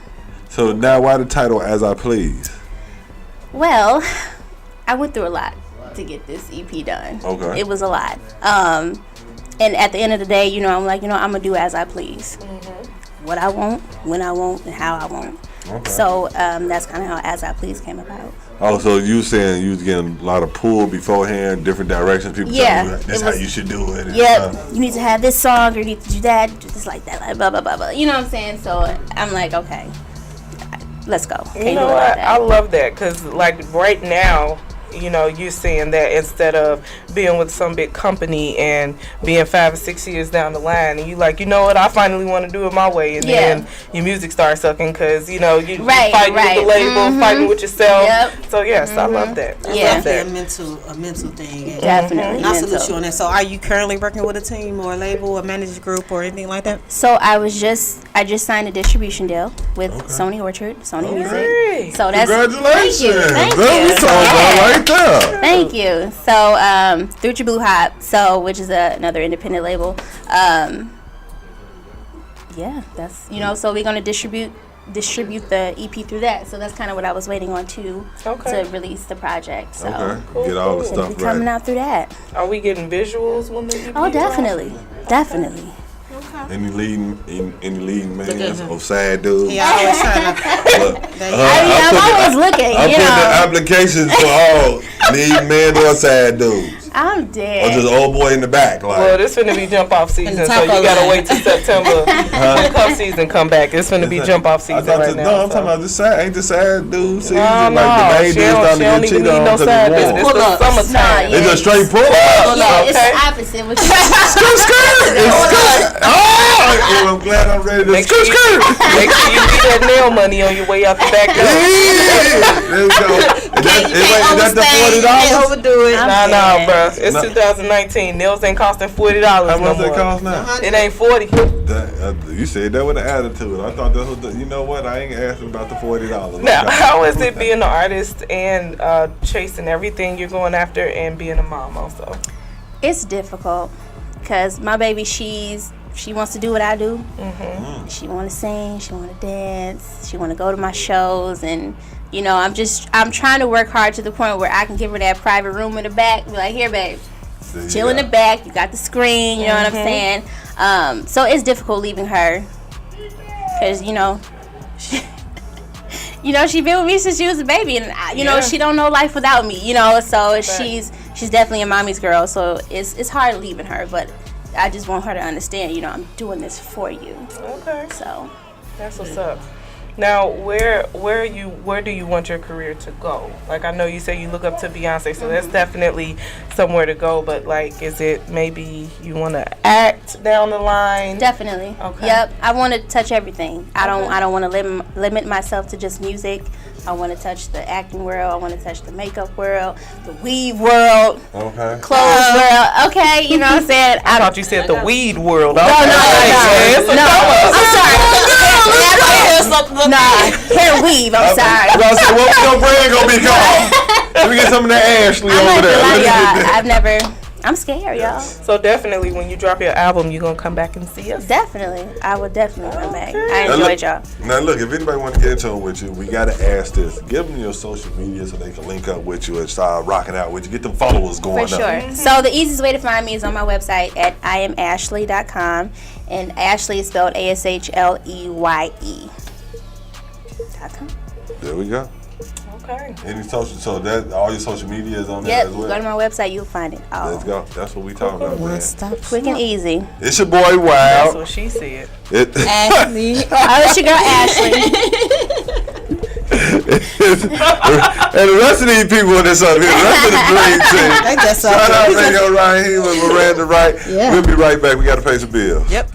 So now why the title As I Please? Well, I went through a lot to get this EP done. Okay. It was a lot. And at the end of the day, you know, I'm like, you know, I'm going to do as I please. What I want, when I want, and how I want. Okay. So that's kind of how As I Please came about. Oh, so you saying you was getting a lot of pull beforehand, different directions, people telling you that's how you should do it. Yep, you need to have this song, or you need to do that, just like that, like blah, blah, blah, blah. You know what I'm saying? So I'm like, okay, let's go. You know what? I love that because, like, right now, you know, you're saying that instead of being with some big company and being 5 or 6 years down the line, and you like, you know what, I finally want to do it my way, and then your music starts sucking because, you know, you're fighting with the label, fighting with yourself. So yes, I love that. Definitely a mental thing. Definitely. I salute you on that. So are you currently working with a team or a label or managed group or anything like that? So I just signed a distribution deal with Sony Orchard, Sony Music. So that's congratulations. Thank you. Thank you. So through Taboo Hop, which is another independent label. Yeah, that's, you know, so we're gonna distribute the EP through that. So that's kind of what I was waiting on too, to release the project. So get all the stuff right. Coming out through that. Are we getting visuals when the EP definitely. Any leading man or sad dudes? Yeah, I always trying to. I'm always looking. I put the applications for all leading men or sad dudes. I'm dead. Or just old boy in the back. Like. Well, this finna be jump off season, so you gotta wait till September when cuff season come back. It's finna be jump off season right now. No, I'm talking about this sad. Ain't the sad dude season? No, like the main dudes don't even need no sad dude. It's the summertime. It's just straight pull up. Yeah, it's the opposite. I'm glad I'm ready to make sure you get that nail money on your way out the back door. There we go. Is that the $40? Overdo it. Nah, bro. It's 2019. Nails ain't costing $40 How much no they cost now? It ain't 40. You said that with an attitude. I thought that was you know what? I ain't asking about the $40. Now, how is it being an artist and chasing everything you're going after and being a mom also? It's difficult because my baby, she wants to do what I do. She want to sing. She want to dance. She want to go to my shows, and you know, I'm trying to work hard to the point where I can give her that private room in the back. Be like, here, babe, chill in the back. You got the screen. You know what I'm saying? So it's difficult leaving her because you know, she been with me since she was a baby, and you know, she don't know life without me. You know, so she's definitely a mommy's girl. So it's hard leaving her, but I just want her to understand, you know, I'm doing this for you. Okay. So that's what's up. Now, where do you want your career to go? Like, I know you say you look up to Beyonce, so that's definitely somewhere to go. But like, is it maybe you want to act down the line? Definitely. Okay. Yep. I want to touch everything. I don't want to limit myself to just music. I want to touch the acting world. I want to touch the makeup world, the weave world, clothes world. Okay, you know what I'm saying? I thought you said the weed world. No. I'm sorry. Hair weave. I'm sorry. What your brand gonna be called? Let me get some of that Ashley over there. I'm scared, y'all. So definitely, when you drop your album, you're gonna come back and see us. Definitely, I would definitely come back. I enjoyed y'all. Now look, if anybody want to get in tune with you, we gotta ask this. Give them your social media so they can link up with you and start rocking out with you. Get them followers going. For sure. So the easiest way to find me is on my website at IamAshleye.com, and Ashley is spelled ASHLEYE.com. There we go. Okay. Any social, so that all your social media is on there as well. Go to my website, you'll find it all. Let's go. That's what we talking about, man. Stop quick and easy. It's your boy Wild. That's what she said. Ashley. Oh, it's your girl Ashley. And the rest of these people that's up here, the rest of the dream team. They just Shout out Ringo Raheem and Miranda Wright. Yeah. We'll be right back. We got to pay some bills. Yep.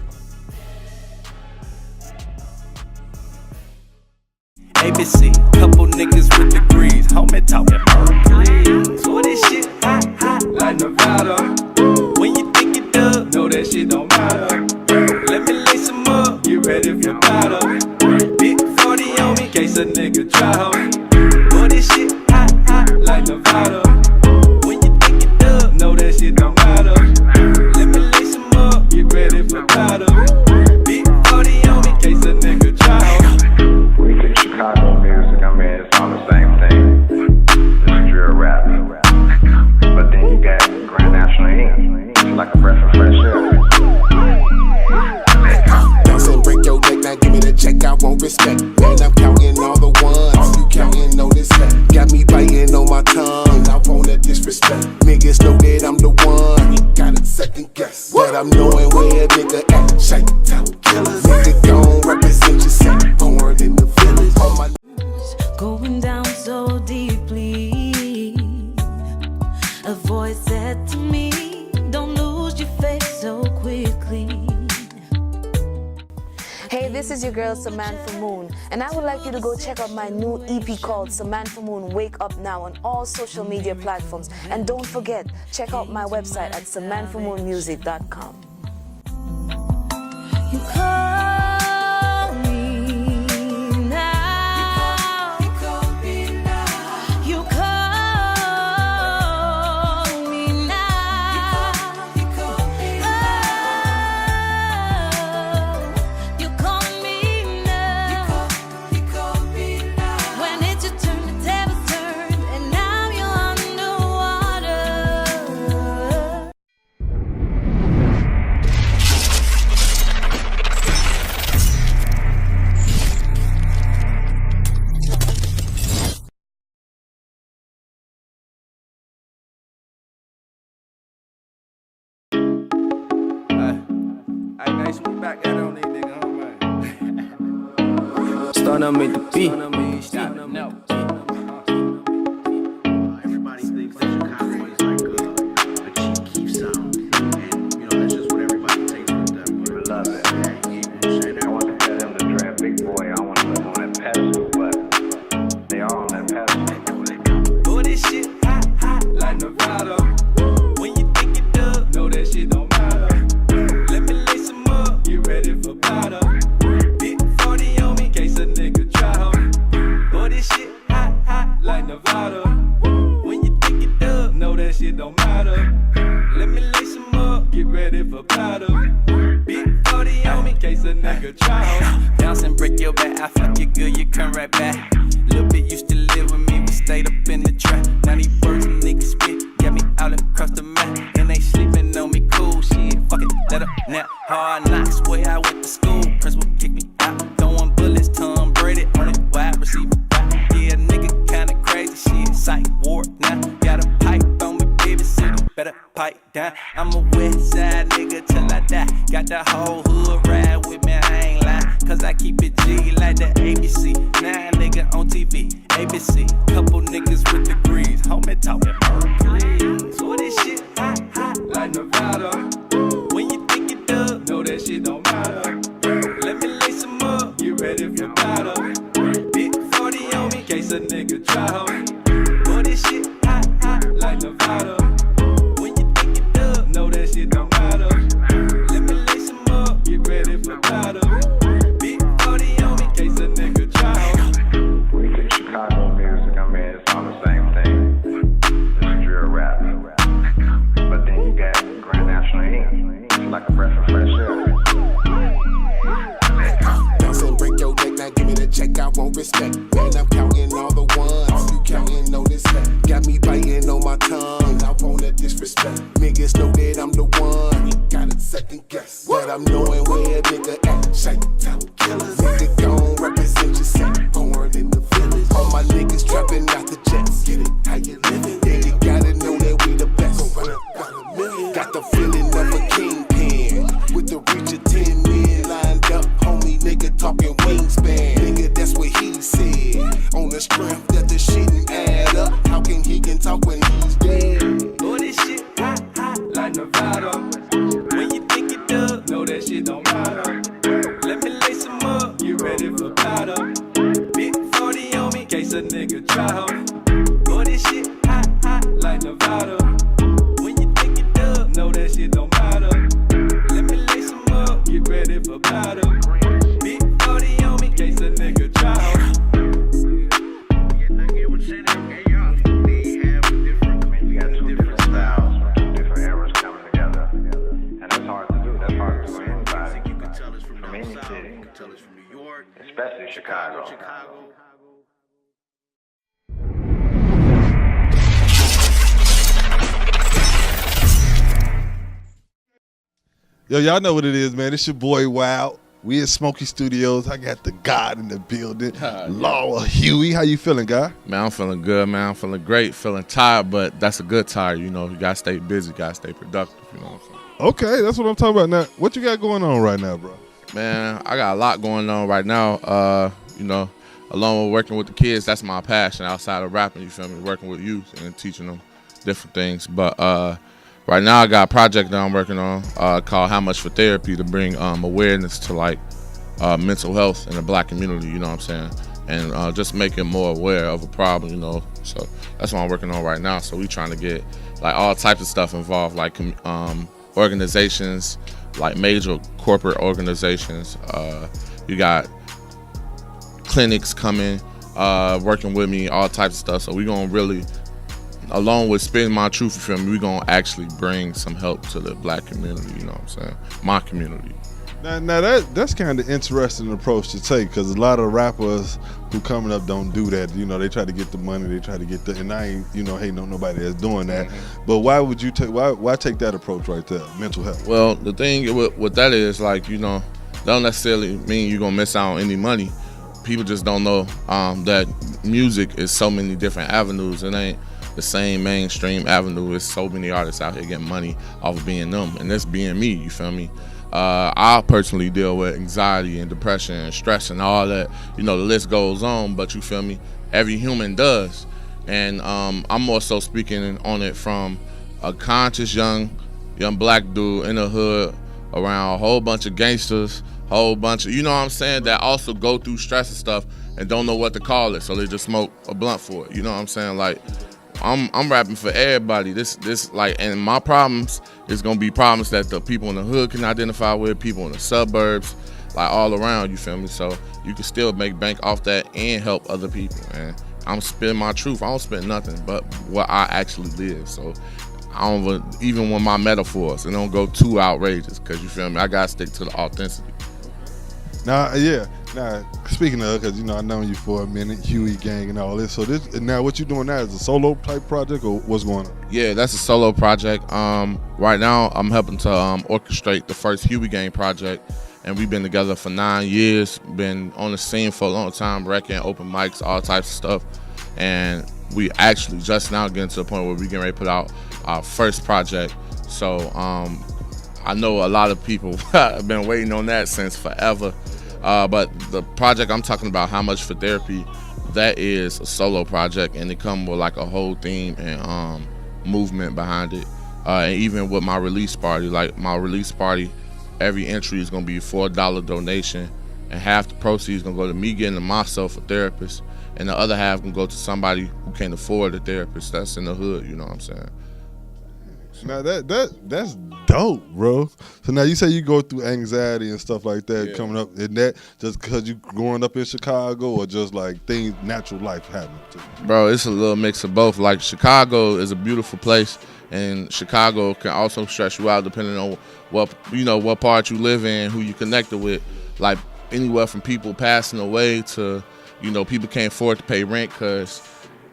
ABC, couple niggas with degrees, homie talking Mercury. So this shit hot, hot like Nevada. When you think you done, know that shit don't matter. Let me lace them up, get ready for battle. Big 40 on me, in case a nigga try home. So this shit hot, hot like Nevada. When you think you done, know that shit don't matter. Let me lace them up, get ready for battle. Big 40 on me, in case a nigga try home. Chicago music, I mean, it's all the same thing. It's drill rap. But then you got Grand National Ink. It's like a breath of fresh air. Bounce and break your neck, now give me the check, I won't respect. Man, I'm counting all the ones, you counting no disrespect. Got me biting on my tongue, I wanna disrespect. Niggas know that I'm the one, you gotta second guess. But I'm knowing where a nigga at, shake, top killers. Nigga gon' represent yourself, born in the village. On my Going down so deeply. A voice said to me, don't lose your faith so quickly. Hey, this is your girl Samantha Moon, and I would like you to go check out my new EP called Samantha Moon Wake Up Now on all social media platforms. And don't forget, check out my website at SamanthaMoonMusic.com. You call me now. You call me now. You call me now. You call me now. You call me now. You call me now. When it's your turn, the tables turn, and now you're underwater. Hey, nice we back at on these niggas, huh, man? Start up with the beat. Everybody thinks that Chicago is like a cheap sound, and you know that's just what everybody takes with them. But I love it. I want to tell them to trap Big Boy. I want to put them on that pedestal, but they are on that pedestal. Oh, this shit hot, hot like Nevada. When you think you done, know that shit don't matter. Let me lace them up, get ready for battle. Big 40 on me, in case a nigga try home. Oh, this shit hot, hot like Nevada. When you think you done, know that shit don't matter. Let me lace them up, get ready for battle. Big 40 on me, in case a nigga try home. Bounce and break your back, I fuck you good, you come right back. Little bit used to live with me, we stayed up in the trap. Now these birds and niggas spit, got me out across the map. And they sleeping on me cool, shit, fuck it, let up now. Hard knocks, way I went to school, principal kick me out. Throwing bullets, Tom Brady on it, wide receiver. Yeah, nigga kinda crazy, shit, psych ward now. Got a pipe on me, baby, so you better pipe down. I'm a west side nigga till I die. Got the whole hood ride with me, I ain't lying. Cause I keep it G like the ABC. Now nigga on TV, ABC. Couple niggas with degrees, homie talking Mercury. So this shit hot, hot like Nevada. When you think you done, know that shit don't matter. Let me lace them up, get ready for battle. Big 40 on me, in case a nigga try home. Oh, this shit hot, hot like Nevada. When you think you done, know that shit don't matter. Let me lace them up, get ready for battle. Big 40 on me, in case a nigga try home. We think Chicago music, I mean, it's all the same thing. It's drill rap. But then you got disrespect. Man, I'm counting all the ones. You counting, no this fact. Got me biting on my tongue. I wanna disrespect. Niggas know that I'm the one. Got a second guess. But I'm knowing where a nigga at. Shake town killers. Nigga gon' represent yourself. Born in the village. All my niggas trapping out the jets. Get it how you living. Yeah, you gotta know that we the best. Got the feeling of a kingpin. With the reach of 10 men lined up. Homie nigga talking wingspan. Nigga, that's what he said. On the strength that the shit add up. How can he can talk when he's dead? Boy, this shit hot, hot like Nevada. When you think it does, know that shit don't matter. Let me lay some up, you ready for battle? Big 40 on me, in case a nigga try her. Boy, this shit hot, hot like Nevada. When you think it does, know that shit don't matter. Let me lay some up, get ready for battle. Big 40 on me, in case a nigga try her. Especially Chicago. Yo, y'all know what it is, man. It's your boy Wild. We at Smoky Studios. I got the God in the building. Law Huey. How you feeling, guy? Man, I'm feeling good, man. I'm feeling great. Feeling tired, but that's a good tired. You know, you got to stay busy. Got to stay productive. You know what I'm saying? Okay, that's what I'm talking about now. What you got going on right now, bro? Man, I got a lot going on right now. You know, along with working with the kids, that's my passion outside of rapping, you feel me? Working with youth and teaching them different things. But right now I got a project that I'm working on called How Much for Therapy to bring awareness to like mental health in the black community, you know what I'm saying? And just making more aware of a problem, you know. So that's what I'm working on right now. So we trying to get like all types of stuff involved, like organizations, like major corporate organizations. You got clinics coming, working with me, all types of stuff. So we gonna really, along with spitting my truth, you feel me, we gonna actually bring some help to the black community, you know what I'm saying? My community. Now that's kind of interesting approach to take, because a lot of rappers who coming up don't do that. You know, they try to get the money, they try to get the, and I ain't, you know, hating on nobody that's doing that. Mm-hmm. But why would you take, why take that approach right there, mental health? Well, the thing with that is, like, you know, don't necessarily mean you're gonna miss out on any money. People just don't know that music is so many different avenues. It ain't the same mainstream avenue. There's so many artists out here getting money off of being them, and that's being me, you feel me? I personally deal with anxiety and depression and stress and all that. You know, the list goes on, but you feel me? Every human does. And I'm more so speaking on it from a conscious young black dude in the hood around a whole bunch of gangsters, whole bunch of, you know what I'm saying, that also go through stress and stuff and don't know what to call it, so they just smoke a blunt for it. You know what I'm saying? Like, I'm rapping for everybody. This like, and my problems is gonna be problems that the people in the hood can identify with, people in the suburbs, like all around, you feel me? So you can still make bank off that and help other people. And I'm spitting my truth. I don't spit nothing but what I actually live. So I don't, even with my metaphors, it don't go too outrageous, because you feel me? I gotta stick to the authenticity. Now, speaking of, because, you know, I've known you for a minute, Huey Gang and all this. So now what you doing now is a solo type project, or what's going on? Yeah, that's a solo project. Right now I'm helping to orchestrate the first Huey Gang project, and we've been together for 9 years, been on the scene for a long time, wrecking, open mics, all types of stuff. And we actually just now getting to the point where we getting ready to put out our first project. So I know a lot of people have been waiting on that since forever. But the project I'm talking about, How Much for Therapy, that is a solo project, and it come with like a whole theme and movement behind it. And even with my release party, every entry is gonna be a $4 donation, and half the proceeds is gonna go to me getting myself a therapist, and the other half can go to somebody who can't afford a therapist that's in the hood, you know what I'm saying? Now that's dope, bro. So now you say you go through anxiety and stuff like that coming up. Is that just because you growing up in Chicago, or just like things, natural life happening to you? Bro, it's a little mix of both. Like, Chicago is a beautiful place, and Chicago can also stress you out depending on what part you live in, who you connected with. Like, anywhere from people passing away to You know, people can't afford to pay rent because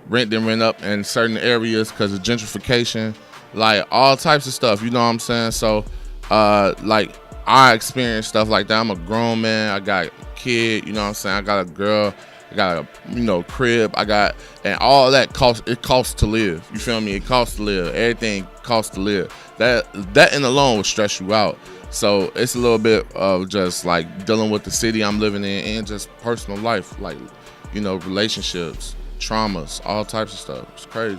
rent didn't rent up in certain areas because of gentrification, like all types of stuff. You know what I'm saying? So, like I experienced stuff like that. I'm a grown man. I got a kid. You know what I'm saying? I got a girl. I got a crib. And all that costs to live. You feel me? It costs to live. Everything costs to live. That in alone will stress you out. So it's a little bit of just like dealing with the city I'm living in and just personal life, like, relationships, traumas, all types of stuff. It's crazy.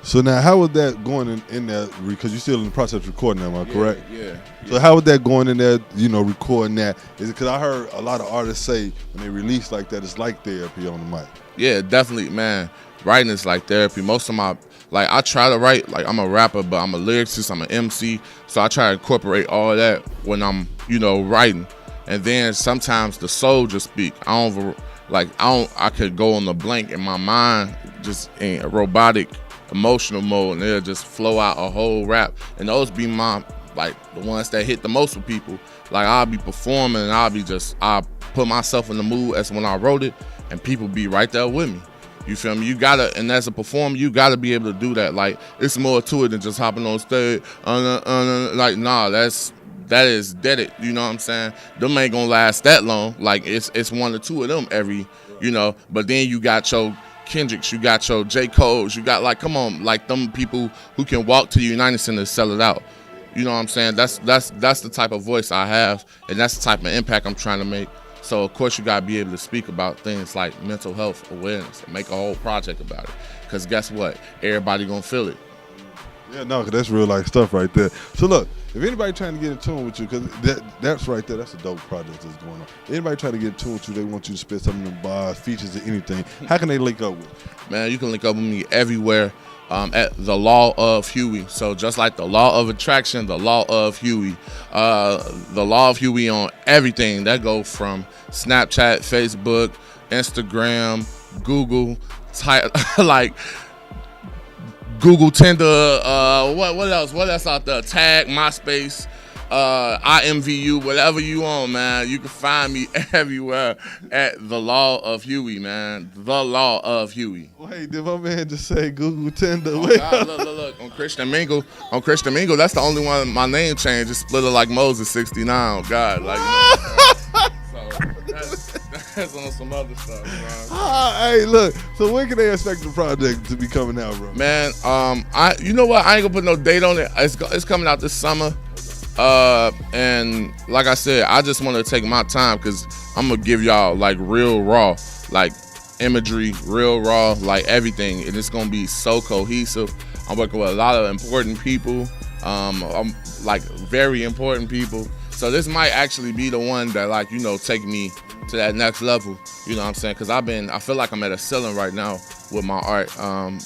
So now, how was that going in there? Because you're still in the process of recording that, am I correct? Yeah. So how was that going in there, recording that? Is it because I heard a lot of artists say when they release like that, it's like therapy on the mic? Yeah, definitely, man. Writing is like therapy. Most of my, I try to write, I'm a rapper, but I'm a lyricist, I'm an MC. So I try to incorporate all that when I'm, writing. And then sometimes the soul just speak. I could go on the blank in my mind, just in a robotic, emotional mode, and it'll just flow out a whole rap. And those be my, the ones that hit the most with people. I'll be performing and I'll put myself in the mood as when I wrote it, and people be right there with me. You feel me? And as a performer, you gotta be able to do that. It's more to it than just hopping on stage. That is dead it. You know what I'm saying? Them ain't gonna last that long. It's one or two of them every, but then you got your Kendricks, you got your J. Cole's, you got come on, them people who can walk to the United Center and sell it out. You know what I'm saying? That's the type of voice I have, and that's the type of impact I'm trying to make. So of course you gotta be able to speak about things like mental health awareness and make a whole project about it. Cause guess what? Everybody gonna feel it. Yeah, no, cause that's real life stuff right there. So look, if anybody trying to get in tune with you, cause that's right there, that's a dope project that's going on. Anybody trying to get in tune with you, they want you to spit some of them bars, features, or anything. How can they link up with you? Man, you can link up with me everywhere. At the Law of Huey. So just like the Law of Attraction, the Law of Huey. The Law of Huey on everything. That goes from Snapchat, Facebook, Instagram, Google, Google, Tinder, what else? What else out there? Tag, MySpace, IMVU, whatever you on, man. You can find me everywhere at The Law of Huey, man. The Law of Huey. Wait, did my man just say Google, Tinder? Oh, God, look. On Christian Mingle, that's the only one my name changed. It's split it like Moses 69. Oh, God. That's on some other stuff, bro. Hey, look. So when can they expect the project to be coming out, bro? Man, you know what? I ain't gonna put no date on it. It's coming out this summer. And like I said, I just want to take my time because I'm gonna give y'all real raw, imagery, real raw, everything, and it's gonna be so cohesive. I'm working with a lot of important people, I'm very important people. So this might actually be the one that take me to that next level. You know what I'm saying? Because I feel like I'm at a ceiling right now with my art.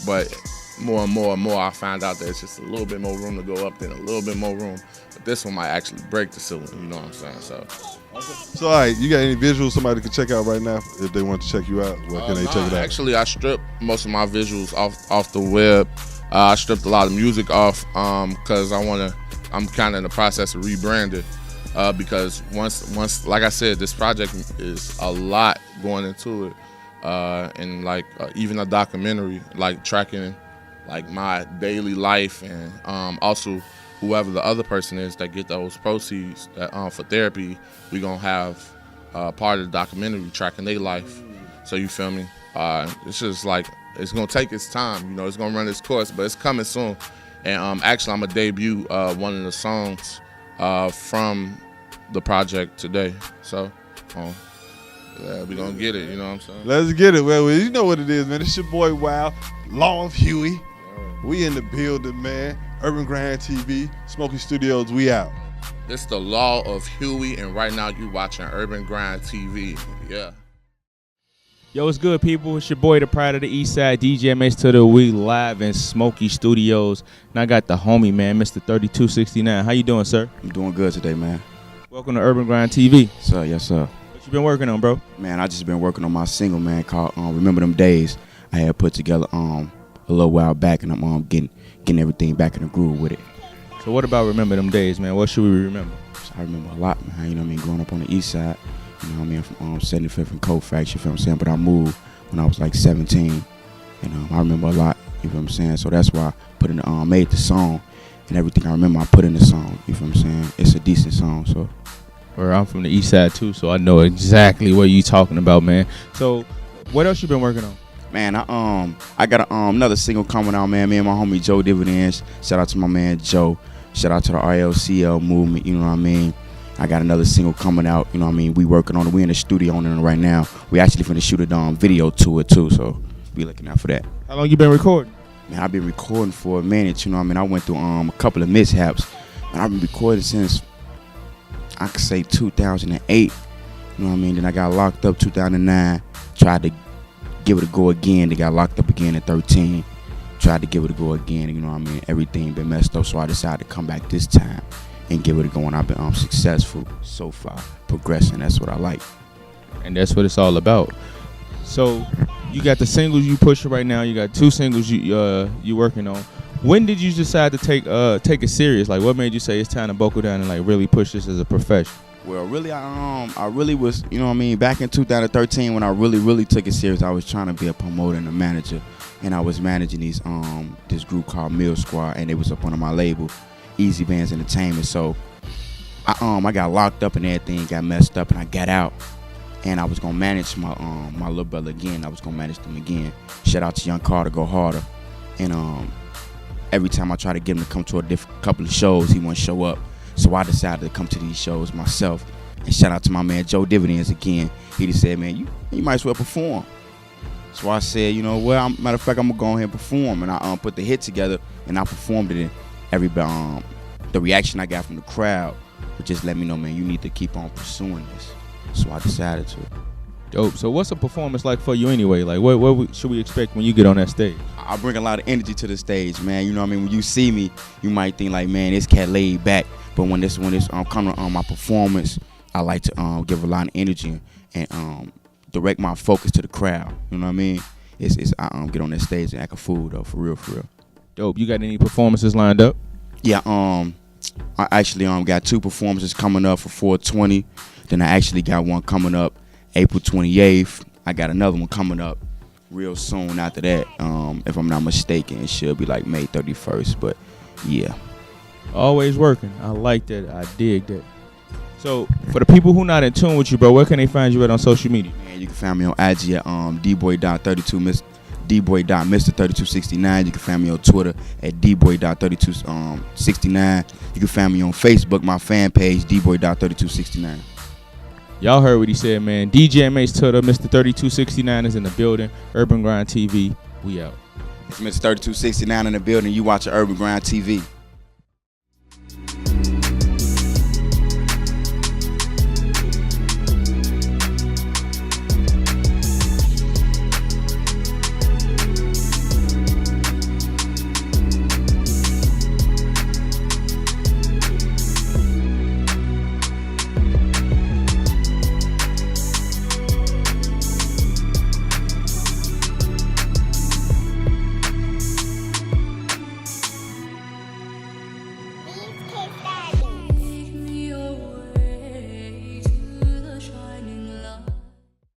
But more and more, I find out that it's just a little bit more room to go up, then a little bit more room. But this one might actually break the ceiling. You know what I'm saying? So all right, you got any visuals somebody can check out right now if they want to check you out? Where can they check it out? Actually, I stripped most of my visuals off the web. I stripped a lot of music off because I'm kind of in the process of rebranding. Because once, like I said, this project is a lot going into it, and even a documentary, tracking my daily life, and also whoever the other person is that get those proceeds that for therapy, we gonna have part of the documentary tracking their life. So you feel me? It's just it's gonna take its time, it's gonna run its course, but it's coming soon. And actually, I'm gonna debut one of the songs from the project today. So yeah, we gonna get it, you know what I'm saying? Let's get it. Well, you know what it is, man. It's your boy Wow, Law of Huey. We in the building, man. Urban Grind TV, Smoky Studios, we out. It's the Law of Huey, and right now you watching Urban Grind TV. Yeah. Yo, what's good, people? It's your boy, the Pride of the East Side, DJ MH to the We live in Smoky Studios. And I got the homie, man, Mr. 3269. How you doing, sir? I'm doing good today, man. Welcome to Urban Grind TV. Sir, yes, sir. What you been working on, bro? Man, I just been working on my single, man, called Remember Them Days. I had put together a little while back, and I'm getting everything back in the groove with it. So what about Remember Them Days, man? What should we remember? I remember a lot, man. You know what I mean? Growing up on the east side, You know what I mean? From 75th and Colfax, you feel what I'm saying? But I moved when I was like 17. And I remember a lot, you feel what I'm saying? So that's why I put in made the song. And everything I remember, I put in the song. You feel what I'm saying? It's a decent song, so. Where I'm from the east side too, so I know exactly what you talking about, man. So what else you been working on? Man, I got another single coming out, man. Me and my homie Joe Dividends. Shout out to my man Joe. Shout out to the RLCL movement, you know what I mean? I got another single coming out, you know what I mean? We working on it. We in the studio on it right now. We actually finna shoot a video to it too, so be looking out for that. How long you been recording? Man, I've been recording for a minute, you know what I mean? I went through a couple of mishaps. And I've been recording since, I could say 2008, you know what I mean? Then I got locked up 2009, tried to give it a go again. They got locked up again in 13, tried to give it a go again, you know what I mean? Everything been messed up, so I decided to come back this time and give it a go, and I've been successful so far, progressing. That's what I like. And that's what it's all about. So you got the singles you pushing right now. You got 2 singles you working on. When did you decide to take it serious? Like, what made you say it's time to buckle down and like really push this as a profession? Well, really, I really was, you know what I mean, back in 2013 when I really took it serious. I was trying to be a promoter and a manager, and I was managing this group called Mill Squad, and it was up under my label, Easy Bands Entertainment. So I got locked up and everything, got messed up, and I got out, and I was gonna manage my little brother again. I was gonna manage them again. Shout out to Young Carter, Go Harder, and every time I try to get him to come to a couple of shows, he wouldn't show up. So I decided to come to these shows myself. And shout out to my man Joe Dividends again. He just said, man, you might as well perform. So I said, you know what, matter of fact, I'm gonna go ahead and perform. And I put the hit together and I performed it. And everybody, the reaction I got from the crowd would just let me know, man, you need to keep on pursuing this. So I decided to. Dope. So what's a performance like for you anyway? Like what should we expect when you get on that stage? I bring a lot of energy to the stage, man. You know what I mean? When you see me, you might think like, man, this cat laid back. But when this coming on my performance, I like to give a lot of energy and direct my focus to the crowd. You know what I mean? I get on that stage and act a fool though, for real. Dope. You got any performances lined up? Yeah. I actually got 2 performances coming up for 420. Then I actually got one coming up April 28th. I got another one coming up real soon after that. If I'm not mistaken, it should be like May 31st. But yeah. Always working. I like that. I dig that. So for the people who not in tune with you, bro, where can they find you at on social media? Man, you can find me on IG at dboy.32 dboy.mr3269. You can find me on Twitter at dboy.3269. You can find me on Facebook, my fan page, dboy.3269. Y'all heard what he said, man. DJ MH Twitter, Mr. 3269 is in the building. Urban Grind TV, we out. It's Mr. 3269 in the building. You watching Urban Grind TV.